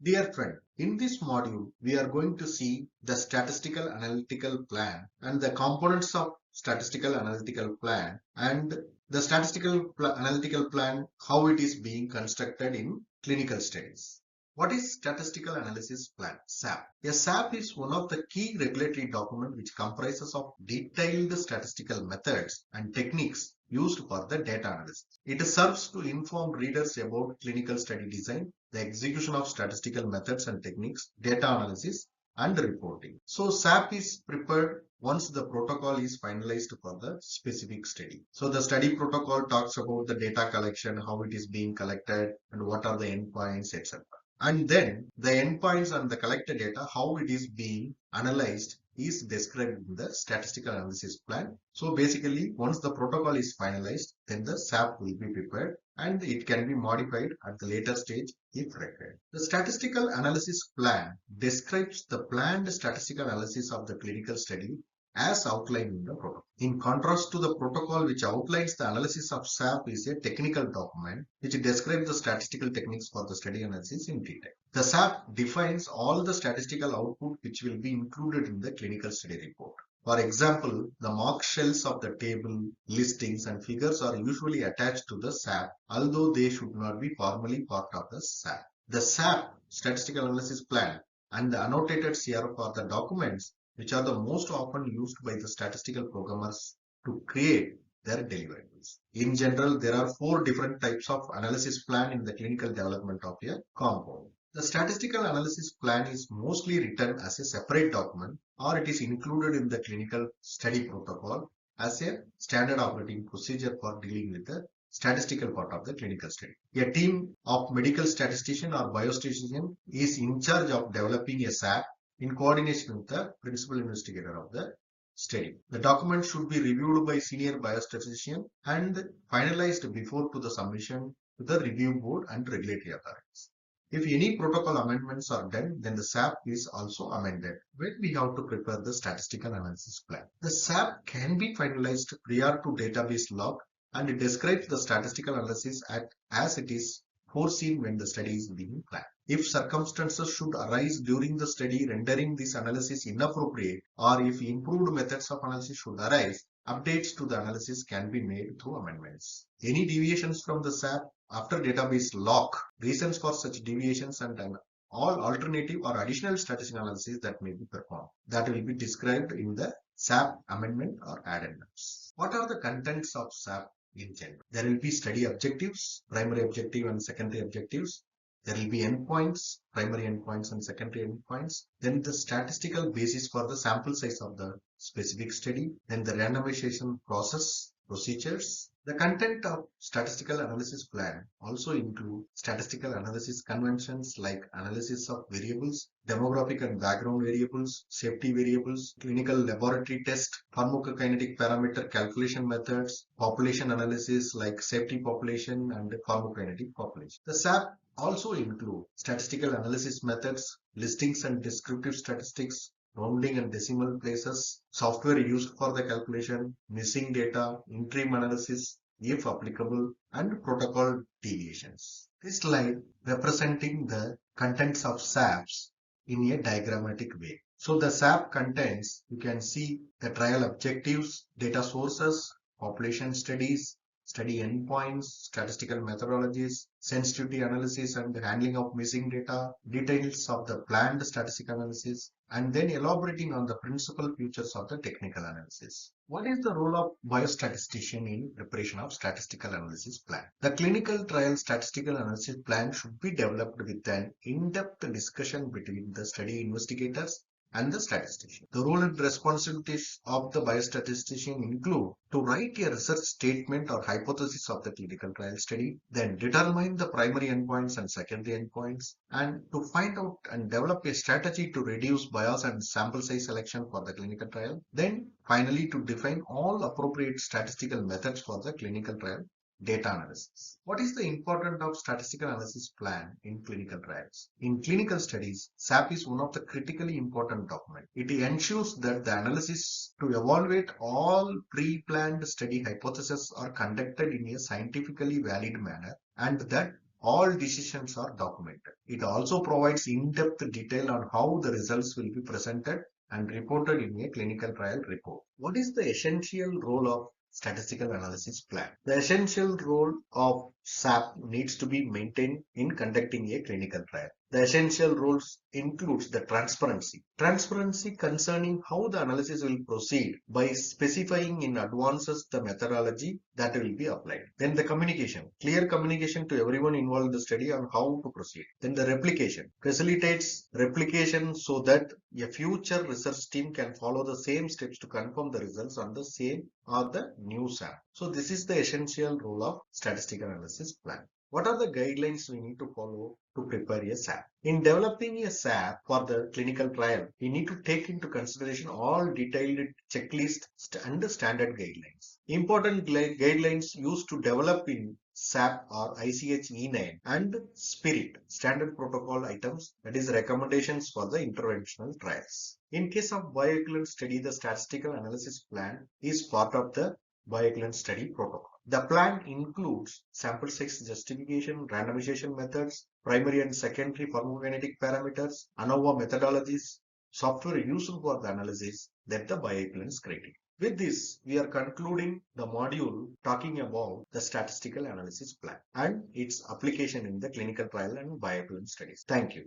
Dear friend, in this module, we are going to see the statistical analytical plan and the components of statistical analytical plan and the analytical plan, how it is being constructed in clinical studies. What is statistical analysis plan? SAP. A SAP is one of the key regulatory documents which comprises of detailed statistical methods and techniques used for the data analysis. It serves to inform readers about clinical study design, the execution of statistical methods and techniques, data analysis, and reporting. So SAP is prepared once the protocol is finalized for the specific study. So the study protocol talks about the data collection, how it is being collected, and what are the endpoints, etc. And then the endpoints and the collected data, how it is being analyzed, is described in the statistical analysis plan. So basically, once the protocol is finalized, then the SAP will be prepared and it can be modified at the later stage if required. The statistical analysis plan describes the planned statistical analysis of the clinical study as outlined in the protocol. In contrast to the protocol which outlines the analysis of SAP is a technical document which describes the statistical techniques for the study analysis in detail. The SAP defines all the statistical output which will be included in the clinical study report. For example, the mark shells of the table, listings and figures are usually attached to the SAP, although they should not be formally part of the SAP. The SAP statistical analysis plan and the annotated CRF are the documents which are the most often used by the statistical programmers to create their deliverables. In general, there are 4 different types of analysis plan in the clinical development of a compound. The statistical analysis plan is mostly written as a separate document or it is included in the clinical study protocol as a standard operating procedure for dealing with the statistical part of the clinical study. A team of medical statistician or biostatistician is in charge of developing a SAP in coordination with the principal investigator of the study. The document should be reviewed by senior biostatistician and finalized before to the submission to the review board and regulatory authorities. If any protocol amendments are done, then the SAP is also amended when we have to prepare the statistical analysis plan. The SAP can be finalized prior to database lock and it describes the statistical analysis as it is foreseen when the study is being planned. If circumstances should arise during the study rendering this analysis inappropriate or if improved methods of analysis should arise, updates to the analysis can be made through amendments. Any deviations from the SAP after database lock, reasons for such deviations and all alternative or additional statistical analysis that may be performed. That will be described in the SAP amendment or addendums. What are the contents of SAP in general? There will be study objectives, primary objective and secondary objectives. There will be endpoints, primary endpoints and secondary endpoints. Then the statistical basis for the sample size of the specific study. Then the randomization process, procedures. The content of statistical analysis plan also include statistical analysis conventions like analysis of variables, demographic and background variables, safety variables, clinical laboratory test, pharmacokinetic parameter calculation methods, population analysis like safety population and pharmacokinetic population. The SAP also include statistical analysis methods, listings and descriptive statistics, rounding and decimal places, software used for the calculation, missing data, interim analysis if applicable, and protocol deviations. This slide representing the contents of SAPs in a diagrammatic way. So the SAP contains, you can see the trial objectives, data sources, population studies, study endpoints, statistical methodologies, sensitivity analysis and handling of missing data, details of the planned statistical analysis, and then elaborating on the principal features of the technical analysis. What is the role of biostatistician in preparation of statistical analysis plan? The clinical trial statistical analysis plan should be developed with an in-depth discussion between the study investigators and the statistician. The role and responsibilities of the biostatistician include to write a research statement or hypothesis of the clinical trial study, then determine the primary endpoints and secondary endpoints, and to find out and develop a strategy to reduce bias and sample size selection for the clinical trial, then finally to define all appropriate statistical methods for the clinical trial data analysis. What is the importance of statistical analysis plan in clinical trials? In clinical studies, SAP is one of the critically important documents. It ensures that the analysis to evaluate all pre-planned study hypotheses are conducted in a scientifically valid manner and that all decisions are documented. It also provides in-depth detail on how the results will be presented and reported in a clinical trial report. What is the essential role of statistical analysis plan? The essential role of SAP needs to be maintained in conducting a clinical trial. The essential rules includes the transparency. Transparency concerning how the analysis will proceed by specifying in advances the methodology that will be applied. Then the communication. Clear communication to everyone involved in the study on how to proceed. Then the replication. Facilitates replication so that a future research team can follow the same steps to confirm the results on the same or the new SAP. So this is the essential role of statistical analysis plan. What are the guidelines we need to follow to prepare a SAP? In developing a SAP for the clinical trial, we need to take into consideration all detailed checklists and standard guidelines. Important guidelines used to develop in SAP are ICH E9 and SPIRIT, standard protocol items, that is recommendations for the interventional trials. In case of bioequivalence study, the statistical analysis plan is part of the bioequivalence study protocol. The plan includes sample size justification, randomization methods, primary and secondary pharmacokinetic parameters, ANOVA methodologies, software used for the analysis, that the bioequivalence criteria. With this, we are concluding the module talking about the statistical analysis plan and its application in the clinical trial and bioequivalence studies. Thank you.